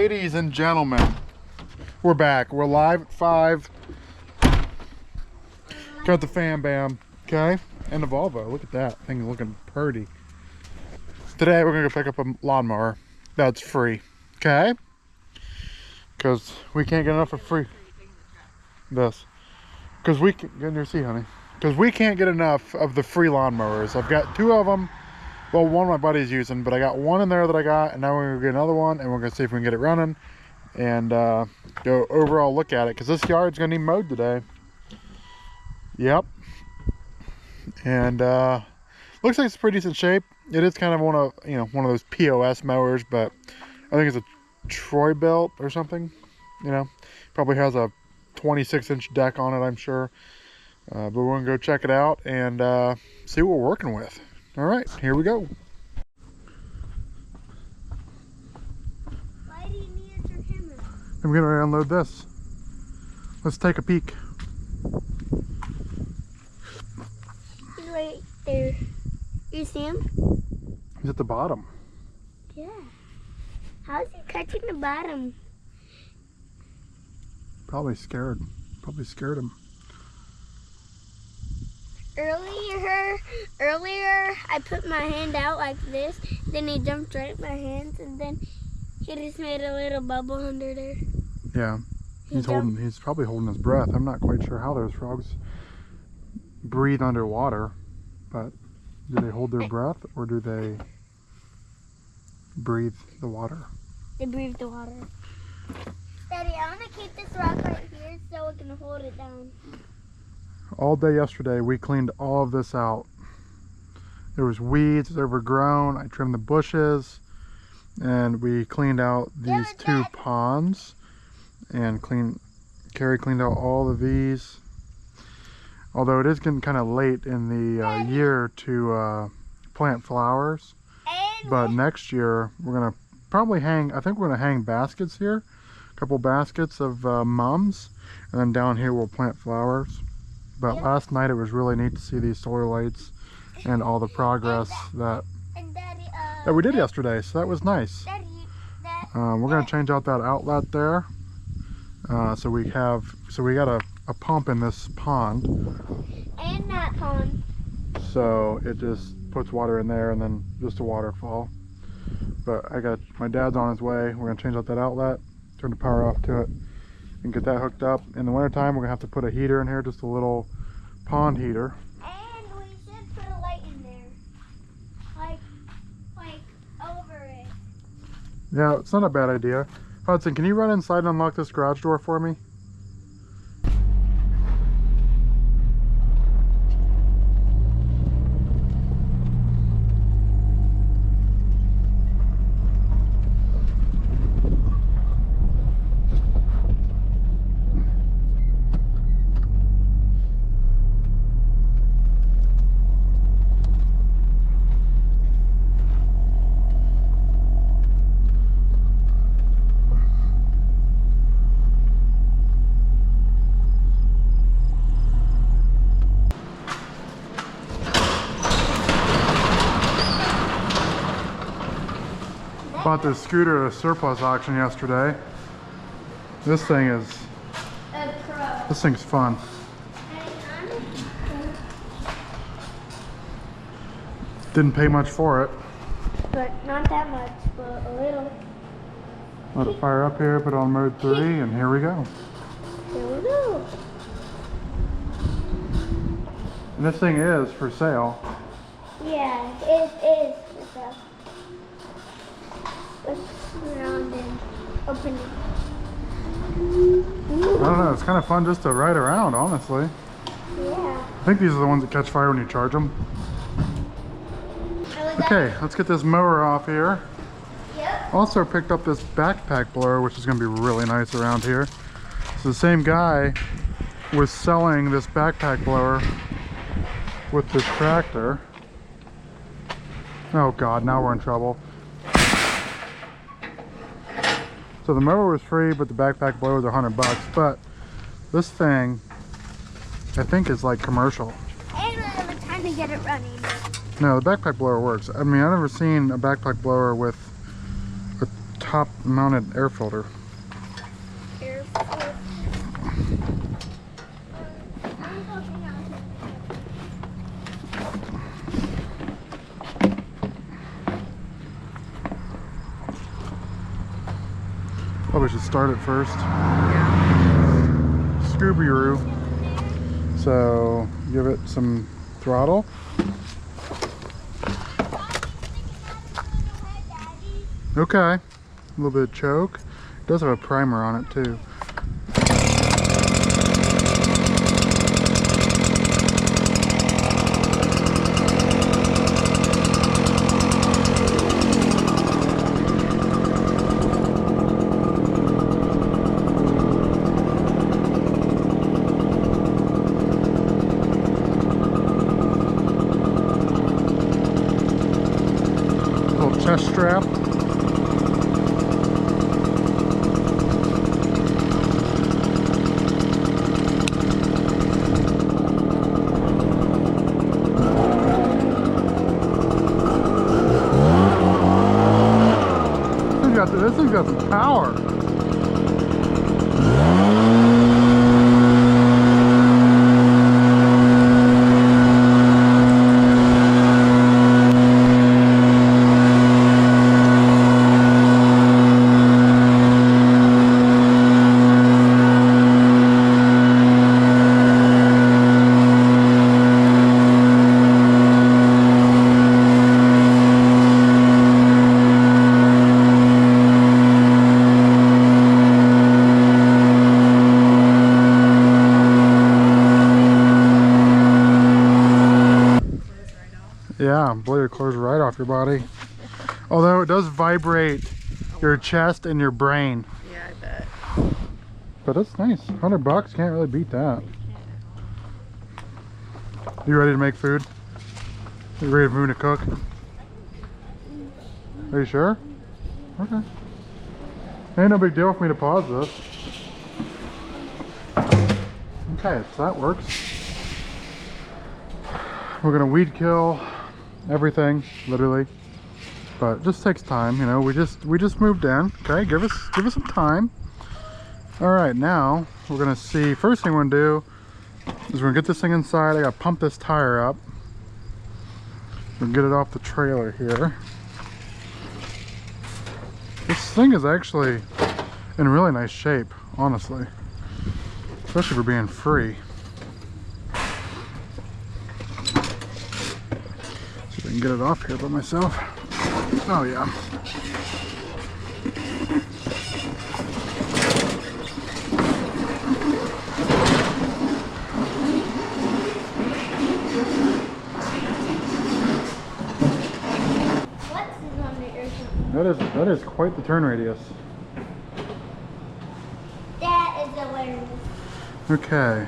Ladies and gentlemen, we're back. We're live at 5. Got the Fam Bam, okay? And the Volvo. Look at that thing looking pretty. Today we're gonna go pick up a lawnmower that's free, okay? Because we can't get enough of free. This. Because we can get in your seat, honey. Because we can't get enough of the free lawnmowers. I've got 2 of them. Well, one my buddy's using, but I got 1 in there that I got, and now we're gonna get another one, and we're gonna see if we can get it running and go overall look at it, because this yard's gonna need mowed today. Yep. And looks like it's pretty decent shape. It is kind of one of those POS mowers, but I think it's a TroyBilt or something. Probably has a 26-inch deck on it, I'm sure. But we're gonna go check it out and see what we're working with. All right, here we go. Why do you need your camera? I'm getting ready to unload this. Let's take a peek. He's right there. You see him? He's at the bottom. Yeah. How is he catching the bottom? Probably scared. Probably scared him. Earlier, I put my hand out like this, then he jumped right in my hands, and then he just made a little bubble under there. Yeah, he's probably holding his breath. I'm not quite sure how those frogs breathe underwater, but do they hold their breath or do they breathe the water? They breathe the water. Daddy, I want to keep this rock right here so we can hold it down. All day yesterday we cleaned all of this out. There was weeds, it was overgrown. I trimmed the bushes and we cleaned out these 2 ponds and Carrie cleaned out all of these. Although it is getting kind of late in the year to plant flowers, but next year we're gonna probably I think we're gonna hang baskets here, a couple baskets of mums, and then down here we'll plant flowers. But last night it was really neat to see these solar lights and all the progress that we did yesterday. So that was nice. We're gonna change out that outlet there. So we got a pump in this pond. And that pond. So it just puts water in there and then just a waterfall. But my dad's on his way. We're gonna change out that outlet, turn the power off to it, and get that hooked up. In the wintertime, we're gonna have to put a heater in here, just a little pond heater. And we should put a light in there, like over it. Yeah, it's not a bad idea. Hudson, can you run inside and unlock this garage door for me? Bought this scooter at a surplus auction yesterday. This thing's fun. Didn't pay much for it. But not that much, but a little. Let it fire up here, put it on mode 3, and here we go. Here we go. And this thing is for sale. Yeah, it is for sale. Let's turn around and open it. I don't know, it's kind of fun just to ride around, honestly. Yeah. I think these are the ones that catch fire when you charge them. Okay, let's get this mower off here. Yep. Also picked up this backpack blower, which is going to be really nice around here. So the same guy was selling this backpack blower with this tractor. Oh God, now we're in trouble. So the mower was free, but the backpack blower was $100. But this thing, I think, is like commercial. And we have time to get it running. No, the backpack blower works. I mean, I've never seen a backpack blower with a top mounted air filter. Air filter. Probably should start it first. Yeah. Scooby-Roo. So give it some throttle. Okay. A little bit of choke. It does have a primer on it too. Little chest strap. This thing's got some power. Yeah, blow your clothes right off your body. Although it does vibrate your chest and your brain. Yeah, I bet. But it's nice. $100, can't really beat that. You ready to make food? You ready for me to cook? Are you sure? Okay. Ain't no big deal for me to pause this. Okay, so that works. We're gonna weed kill everything, literally, but it just takes time, you know. We just moved in. Okay, give us some time. All right, now we're gonna see. First thing we're gonna do is we're gonna get this thing inside. I gotta pump this tire up and get it off the trailer here. This thing is actually in really nice shape, honestly, especially for being free. I can get it off here by myself. Oh yeah. That is quite the turn radius. That is hilarious. Okay.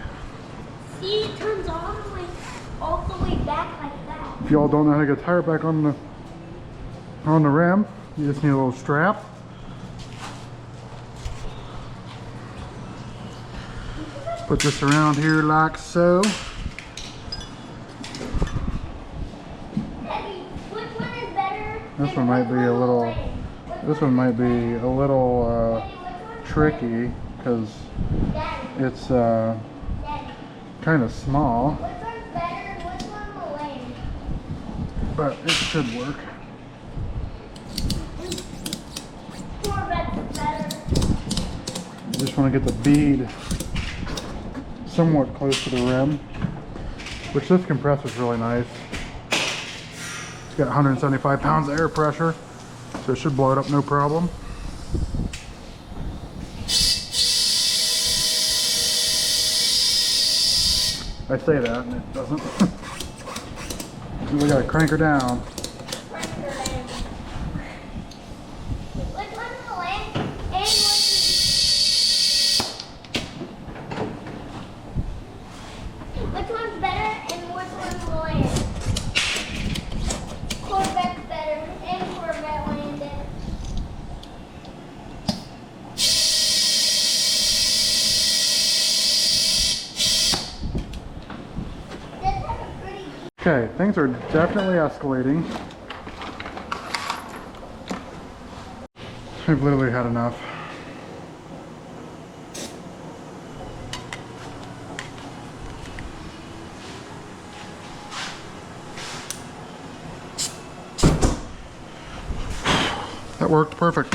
See, it turns all the way back like that. If y'all don't know how to get a tire back on the rim, you just need a little strap. Put this around here like so. Daddy, which one is better? This one might be a little. This one might be a little tricky because it's kind of small, Which one's better and which one will land? but it should work. Corvette's better. You just want to get the bead somewhat close to the rim, which this compressor is really nice. It's got 175 pounds of air pressure, so it should blow it up no problem. I say that and it doesn't. We gotta crank her down. Which one's will land and which one's better and which one will land? Corvette's better and Corvette landed. Okay, things are definitely escalating. I've literally had enough. That worked perfect.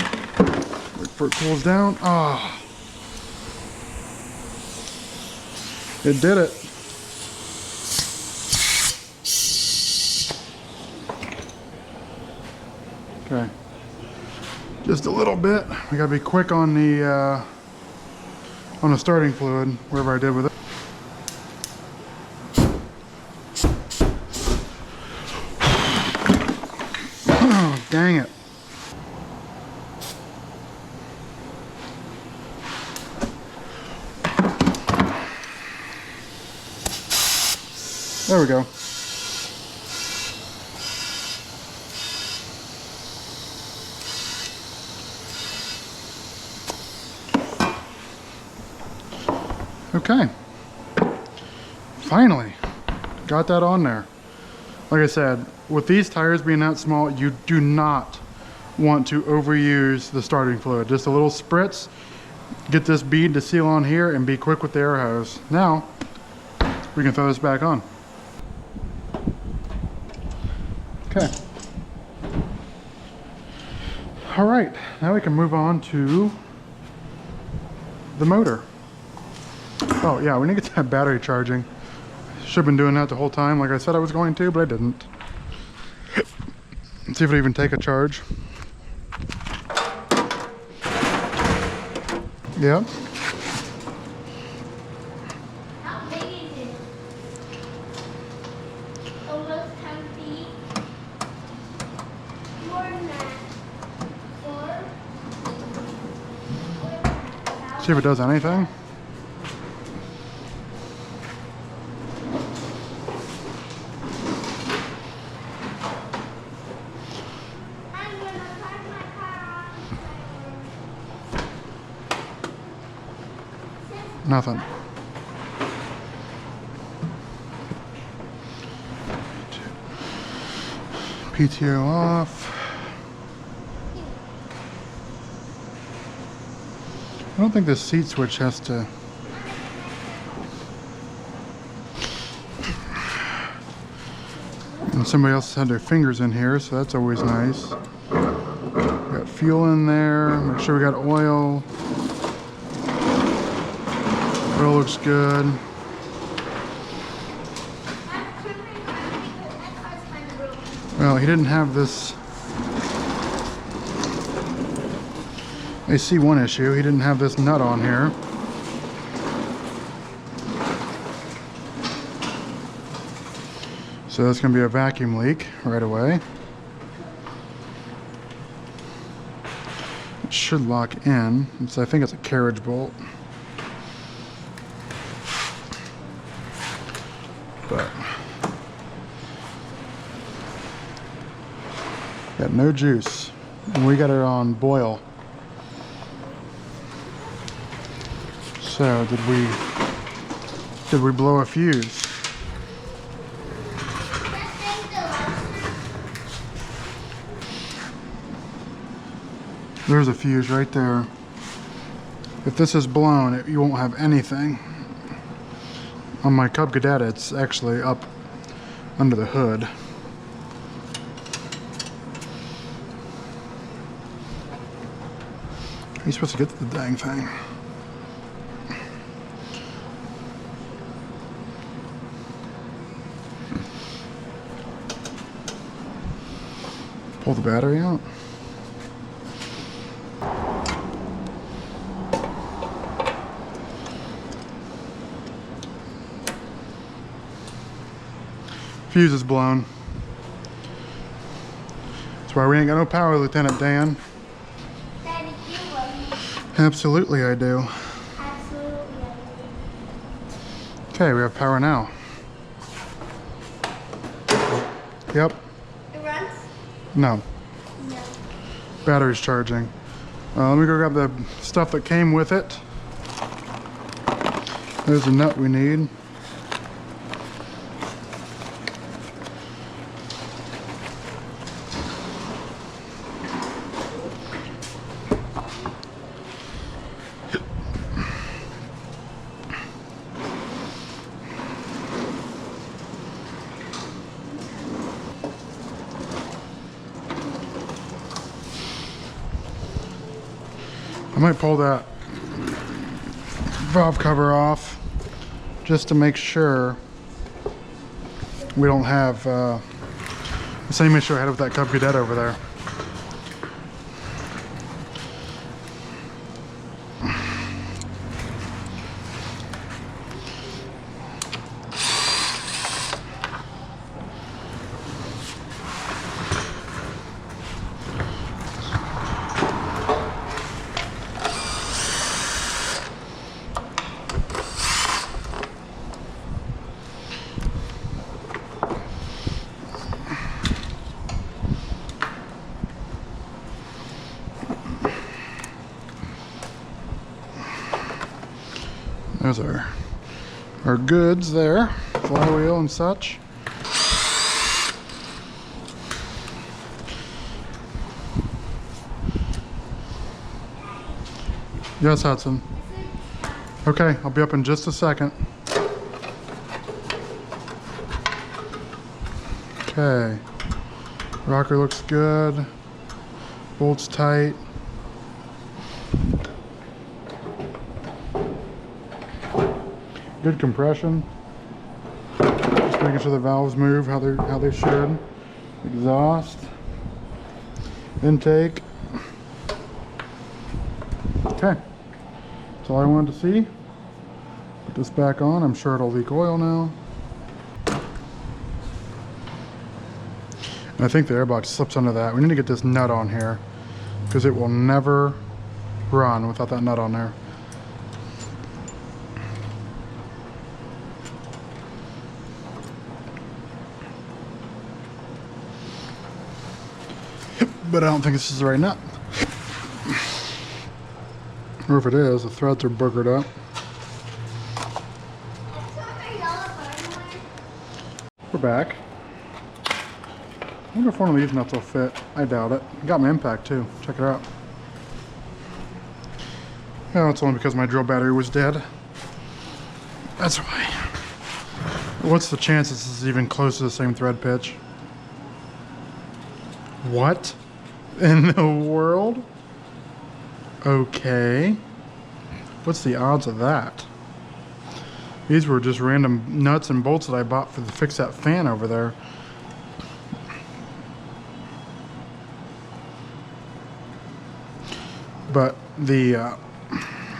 Wait for it cools down. Ah, it did it. Okay, just a little bit. We gotta be quick on the starting fluid, wherever I did with it. Oh, dang it. There we go. Okay. Finally, got that on there. Like I said, with these tires being that small, you do not want to overuse the starting fluid. Just a little spritz, get this bead to seal on here, and be quick with the air hose. Now, we can throw this back on. Okay. All right, now we can move on to the motor. Oh yeah, we need to get that battery charging. Should have been doing that the whole time like I said I was going to, but I didn't. Let's see if it even take a charge. Yeah. How big is it? Almost 10 feet. More than that. 4. See if it does anything. I'm gonna park my car on. Nothing. PTO off. I don't think this seat switch has to. And somebody else had their fingers in here, so that's always nice. Got fuel in there. Make sure we got oil. Oil looks good. Well, he didn't have this. I see one issue. He didn't have this nut on here. So that's going to be a vacuum leak right away. It should lock in. I think it's a carriage bolt. But got no juice. And we got it on boil. So did we blow a fuse? There's a fuse right there. If this is blown, you won't have anything. On my Cub Cadet, it's actually up under the hood. How are you supposed to get to the dang thing? Pull the battery out. Fuse is blown. That's why we ain't got no power, Lieutenant Dan. Daddy, you love me. Absolutely I do. Absolutely, I do. Okay, we have power now. Yep. It runs? No. No. Battery's charging. Let me go grab the stuff that came with it. There's the nut we need. might pull that valve cover off just to make sure we don't have the same issue I had with that Cub Cadet over there. There's our goods there, flywheel and such. Yes, Hudson. Okay, I'll be up in just a second. Okay, rocker looks good, bolts tight. Good compression. Just making sure the valves move how they should. Exhaust, intake. Okay, that's all I wanted to see. Put this back on. I'm sure it'll leak oil now. And I think the airbox slips under that. We need to get this nut on here because it will never run without that nut on there. But I don't think this is the right nut. Or if it is, the threads are boogered up. We're back. I wonder if one of these nuts will fit. I doubt it. I got my impact too. Check it out. Oh, it's only because my drill battery was dead. That's why. What's the chance this is even close to the same thread pitch? What in the world? Okay. What's the odds of that? These were just random nuts and bolts that I bought to fix that fan over there. But the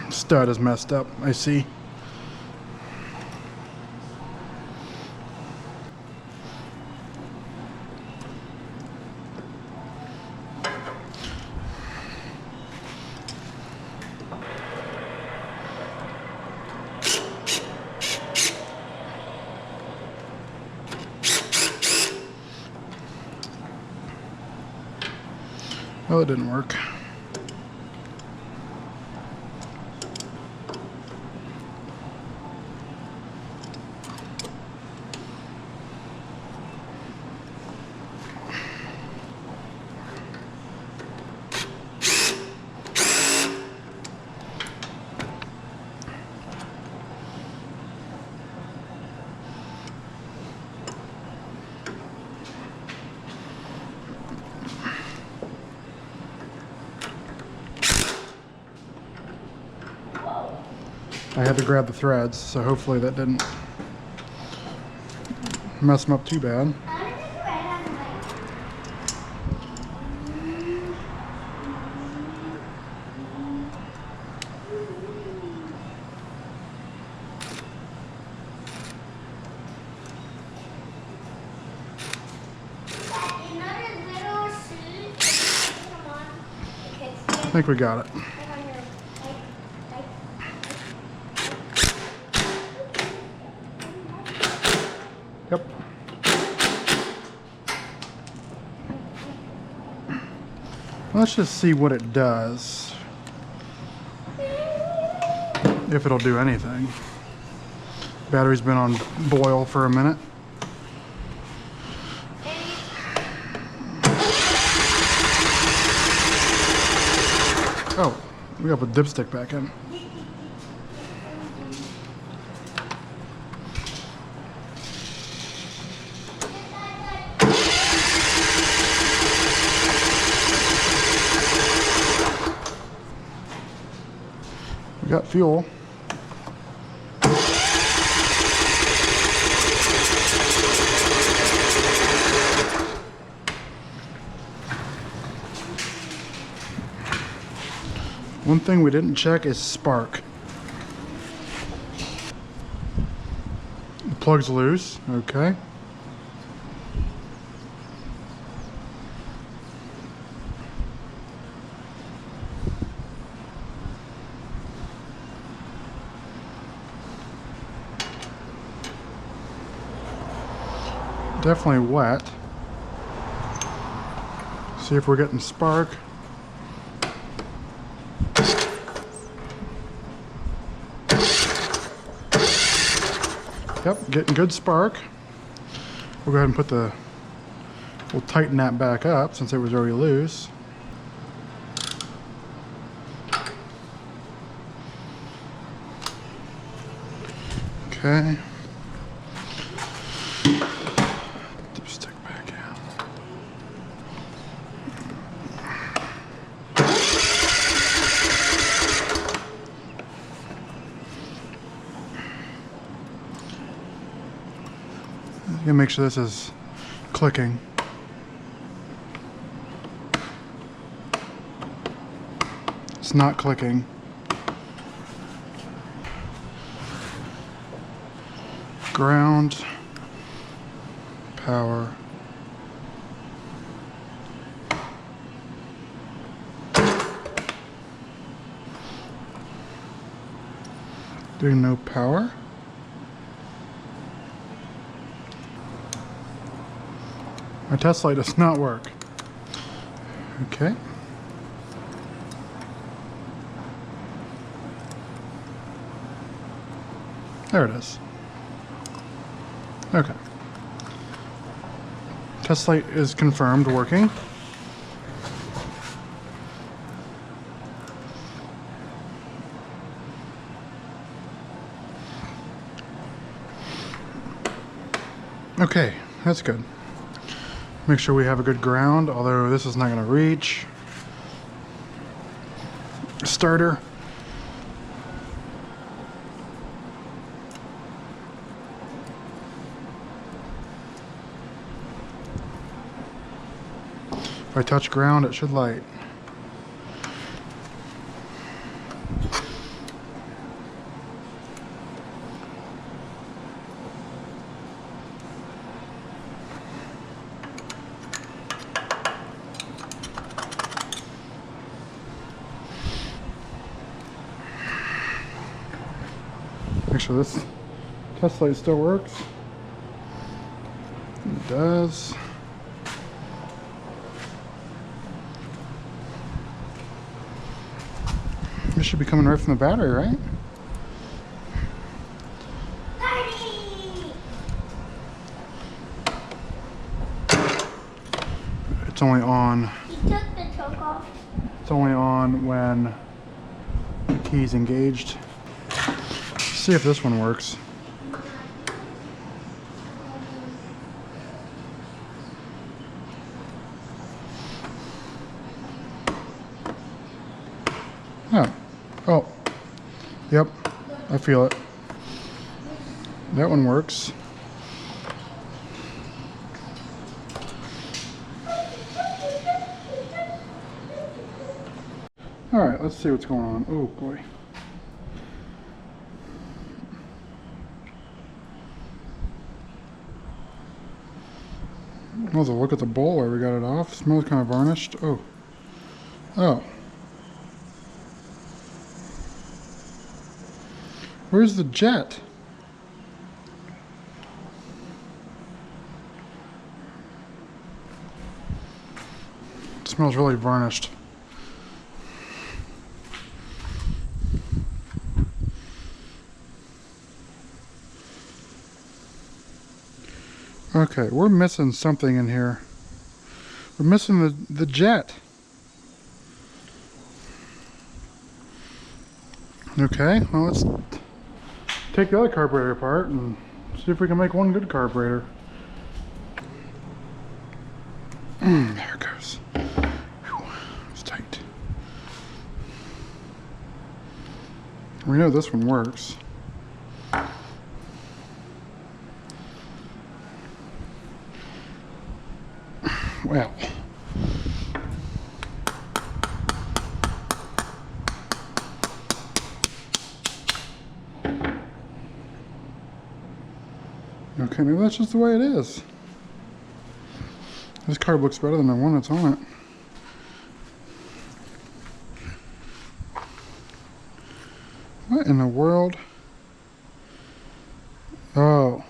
stud is messed up, I see. Well, it didn't work. I had to grab the threads, so hopefully that didn't mess them up too bad. I think we got it. Yep. Let's just see what it does. If it'll do anything. Battery's been on boil for a minute. Oh, we got to put dipstick back in. got fuel. One thing we didn't check is spark. The plug's loose, okay. Definitely wet. See if we're getting spark. Yep, getting good spark. We'll go ahead and put we'll tighten that back up since it was already loose. Okay. Dipstick back in. You gotta make sure this is clicking. It's not clicking. Ground, power. Doing no power. My test light does not work. Okay. There it is. Okay. Test light is confirmed working. Okay, that's good. Make sure we have a good ground, although this is not going to reach. Starter. If I touch ground, it should light. Make sure this test light still works. It does. This should be coming right from the battery, right? It's only on. He took the choke off. It's only on when the key's engaged. Let's see if this one works. Oh. Oh. Yep. I feel it. That one works. Alright, let's see what's going on. Oh boy. Well, look at the bowl where we got it off. It smells kind of varnished. Oh. Oh. Where's the jet? It smells really varnished. Okay, we're missing something in here. We're missing the jet. Okay, well, let's take the other carburetor apart and see if we can make one good carburetor. There it goes. Whew, it's tight. We know this one works. Well. Okay, maybe that's just the way it is. This card looks better than the one that's on it. What in the world? Oh.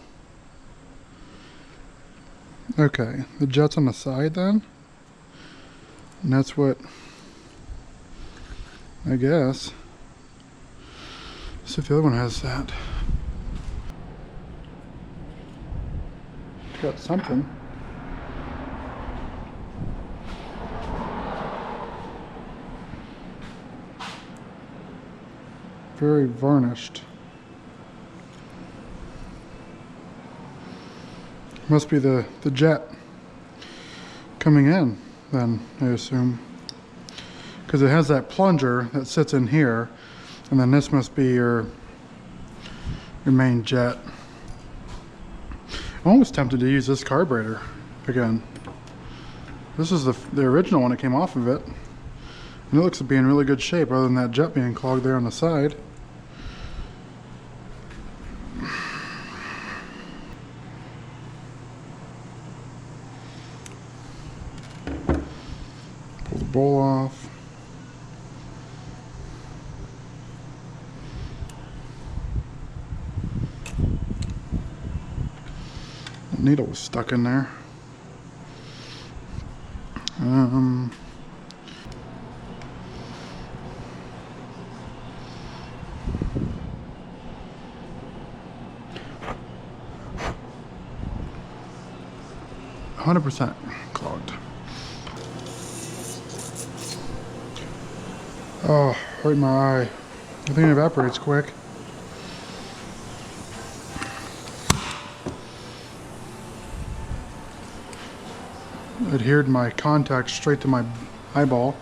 Okay, the jet's on the side then? And that's what, I guess. Let's see if the other one has that. It's got something. Very varnished. Must be the jet coming in then, I assume. Because it has that plunger that sits in here, and then this must be your main jet. I'm almost tempted to use this carburetor again. This is the original one that came off of it. And it looks to be in really good shape other than that jet being clogged there on the side. Pull the bowl off. The needle was stuck in there. 100% clogged. Oh, right in my eye. I think it evaporates quick. Adhered my contact straight to my eyeball.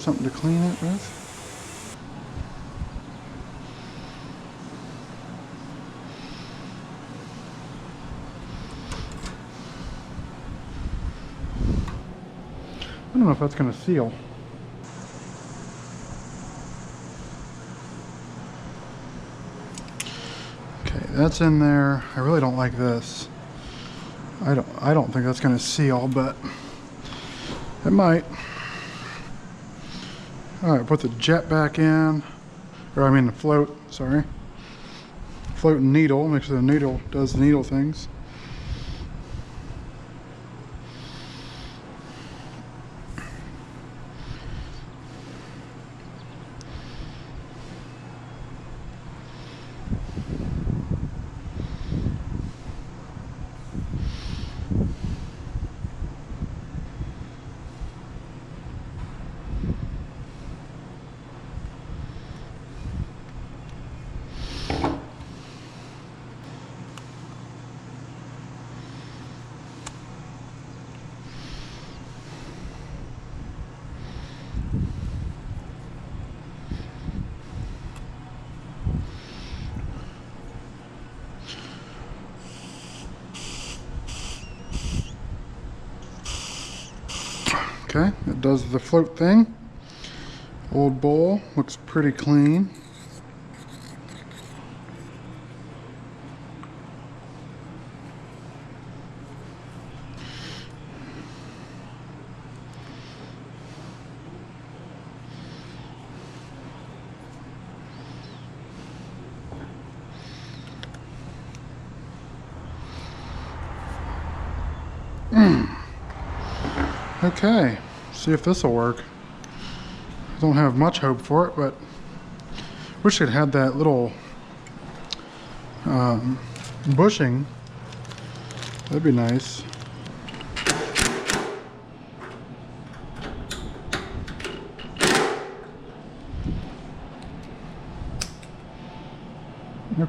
Something to clean it with. I don't know if that's going to seal. Okay, that's in there. I really don't like this. I don't think that's going to seal, but it might. Alright, put the jet back in, or I mean the float, sorry. Float and needle, make sure the needle does the needle things. Okay, it does the float thing. Old bowl looks pretty clean. Okay, see if this will work. I don't have much hope for it, but wish it had that little bushing. That'd be nice.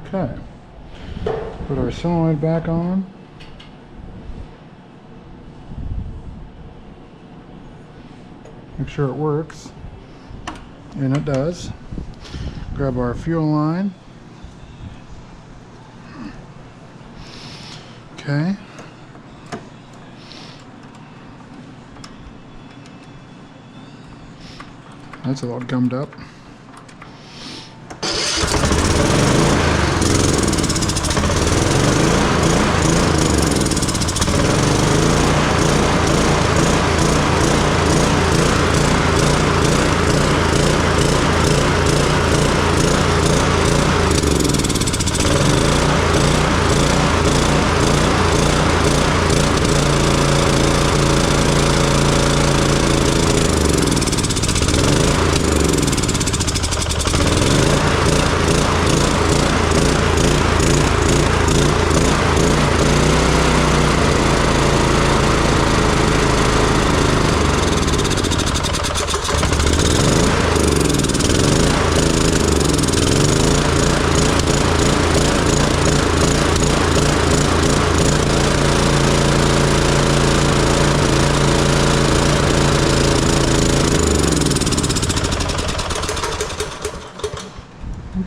Okay. Put our solenoid back on. Make sure it works. And it does. Grab our fuel line. Okay. That's a little gummed up.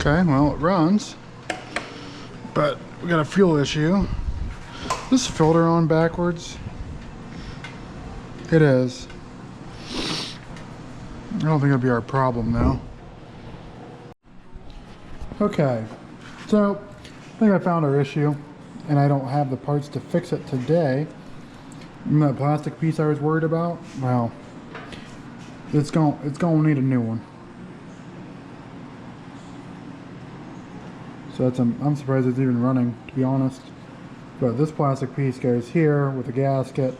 Okay, well, it runs, but we got a fuel issue. This filter on backwards. It is. I don't think it'll be our problem though. Okay, so I think I found our issue, and I don't have the parts to fix it today. That plastic piece I was worried about, well, it's gonna need a new one. So that's, I'm surprised it's even running, to be honest. But this plastic piece goes here with a gasket.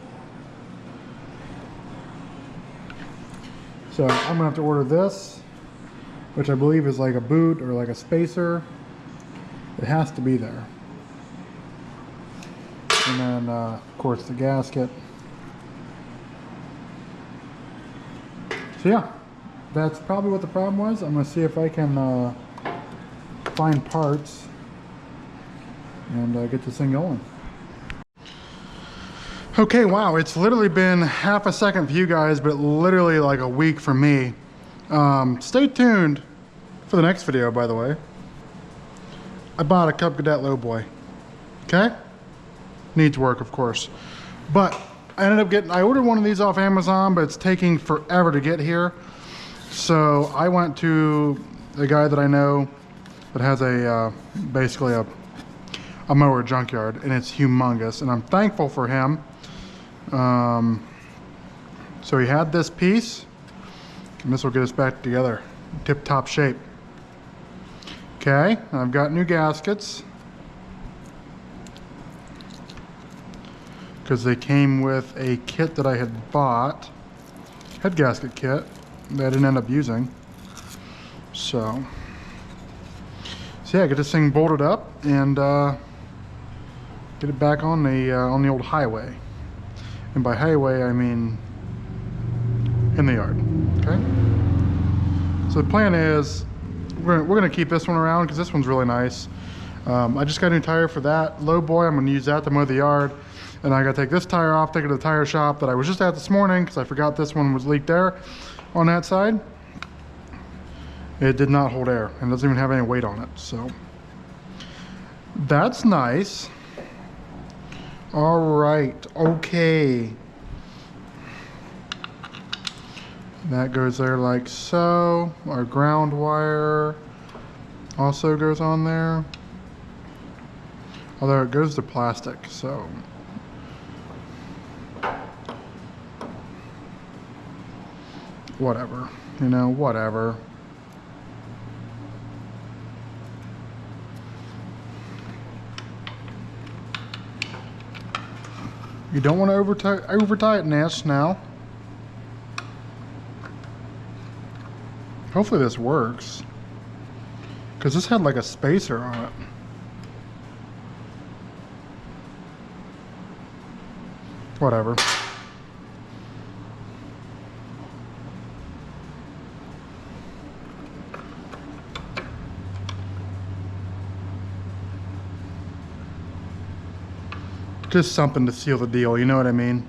So I'm gonna have to order this, which I believe is like a boot or like a spacer. It has to be there. And then, of course, the gasket. So yeah, that's probably what the problem was. I'm gonna see if I can find parts and get this thing going. Okay, wow, it's literally been half a second for you guys, but literally like a week for me. Stay tuned for the next video, by the way. I bought a Cub Cadet Lowboy. Okay? Needs work, of course. But I ordered one of these off Amazon, but it's taking forever to get here. So I went to a guy that I know that has basically a mower junkyard, and it's humongous, and I'm thankful for him. So he had this piece, and this will get us back together, tip-top shape. Okay, I've got new gaskets because they came with a kit that I had bought, head gasket kit that I didn't end up using. So yeah, get this thing bolted up and get it back on the old highway. And by highway, I mean in the yard. Okay. So the plan is we're gonna keep this one around because this one's really nice. I just got a new tire for that low boy. I'm gonna use that to mow the yard, and I gotta take this tire off, take it to the tire shop that I was just at this morning because I forgot this one was leaked air on that side. It did not hold air and doesn't even have any weight on it, so that's nice. All right, okay. That goes there like so. Our ground wire also goes on there, although it goes to plastic, so whatever, you know, whatever. You don't want to over tighten this now. Hopefully this works, because this had like a spacer on it. Whatever. Just something to seal the deal, you know what I mean?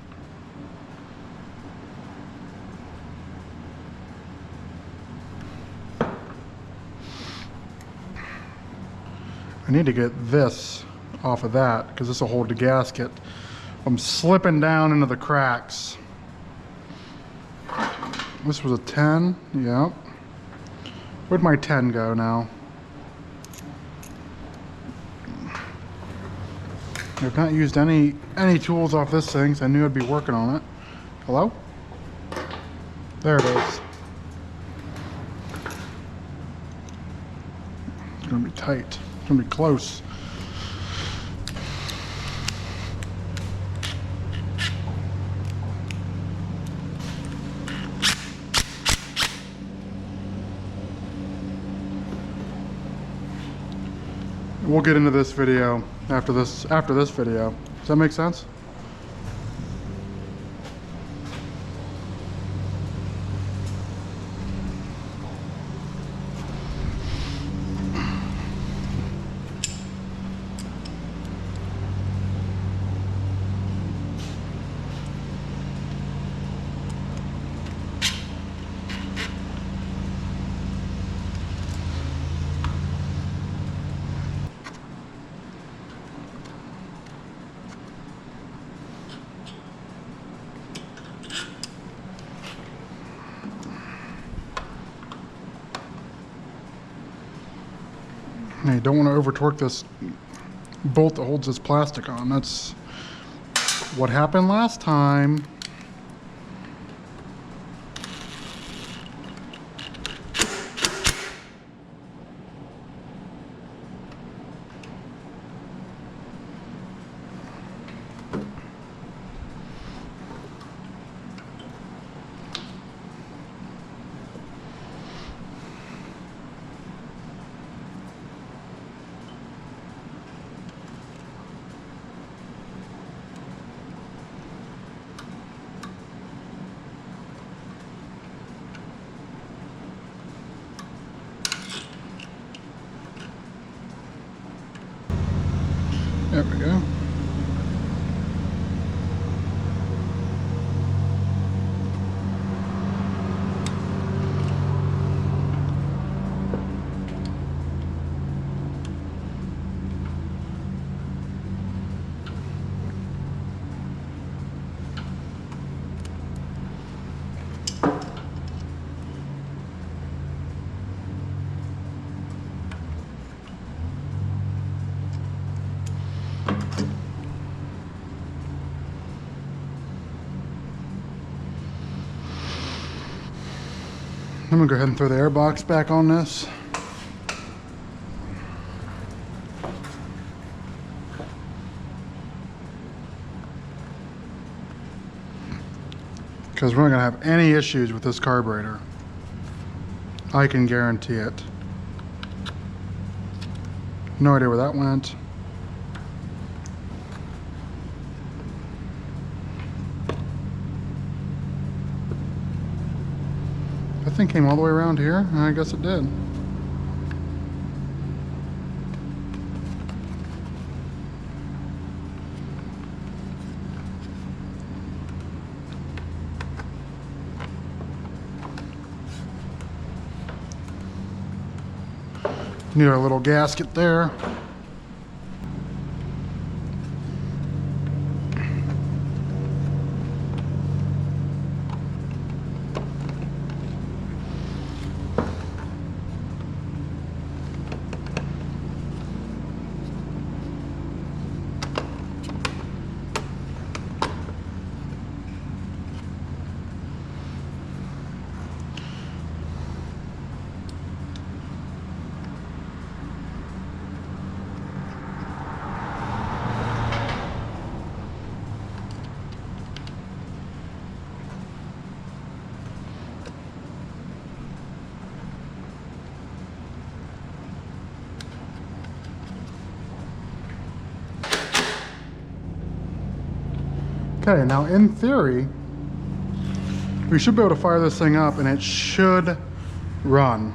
I need to get this off of that because this will hold the gasket. I'm slipping down into the cracks. This was a 10, yep. Where'd my 10 go now? I've not used any tools off this thing, so I knew I'd be working on it. Hello? There it is. It's gonna be tight. It's gonna be close. We'll get into this video after this video. Does that make sense? Now you don't want to over torque this bolt that holds this plastic on. That's what happened last time. There we go. I'm gonna go ahead and throw the air box back on this. Because we're not gonna have any issues with this carburetor. I can guarantee it. No idea where that went. That thing came all the way around here? I guess it did. Need our little gasket there. Okay, now in theory, we should be able to fire this thing up and it should run.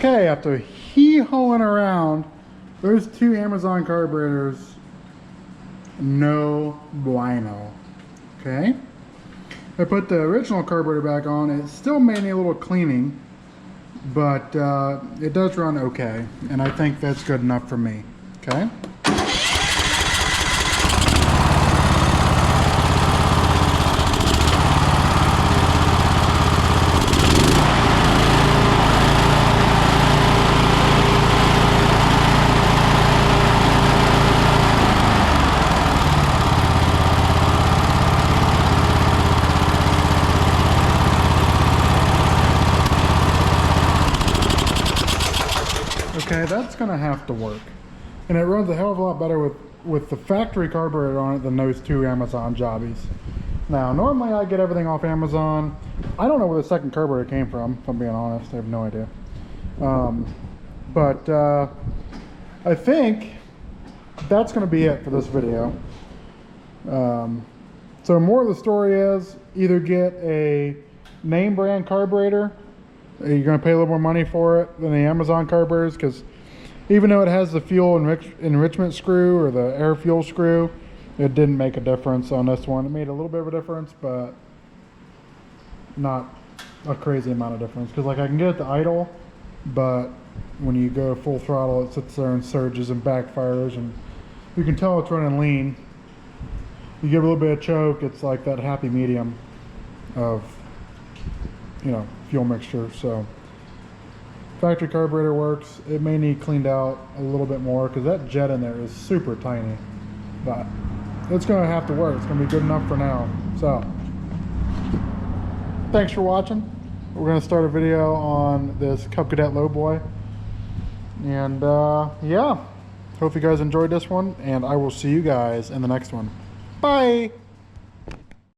Okay, after hee-hawing around, those two Amazon carburetors, no bueno. Okay, I put the original carburetor back on. It still may need a little cleaning, but it does run okay, and I think that's good enough for me. Okay. Okay, that's gonna have to work. And it runs a hell of a lot better with the factory carburetor on it than those two Amazon jobbies. Now, normally I get everything off Amazon. I don't know where the second carburetor came from, if I'm being honest. I have no idea. I think that's gonna be it for this video. So more of the story is either get a name brand carburetor. You're going to pay a little more money for it than the Amazon carburetors, because even though it has the fuel enrichment screw or the air fuel screw, it didn't make a difference on this one. It made a little bit of a difference, but not a crazy amount of difference. Because like I can get it to idle, but when you go full throttle, it sits there and surges and backfires, and you can tell it's running lean. You give a little bit of choke, it's like that happy medium of, you know, fuel mixture. So factory carburetor works. It may need cleaned out a little bit more because that jet in there is super tiny, but it's going to have to work. It's going to be good enough for now. So thanks for watching. We're going to start a video on this Cub Cadet Lowboy, and yeah, hope you guys enjoyed this one, and I will see you guys in the next one. Bye.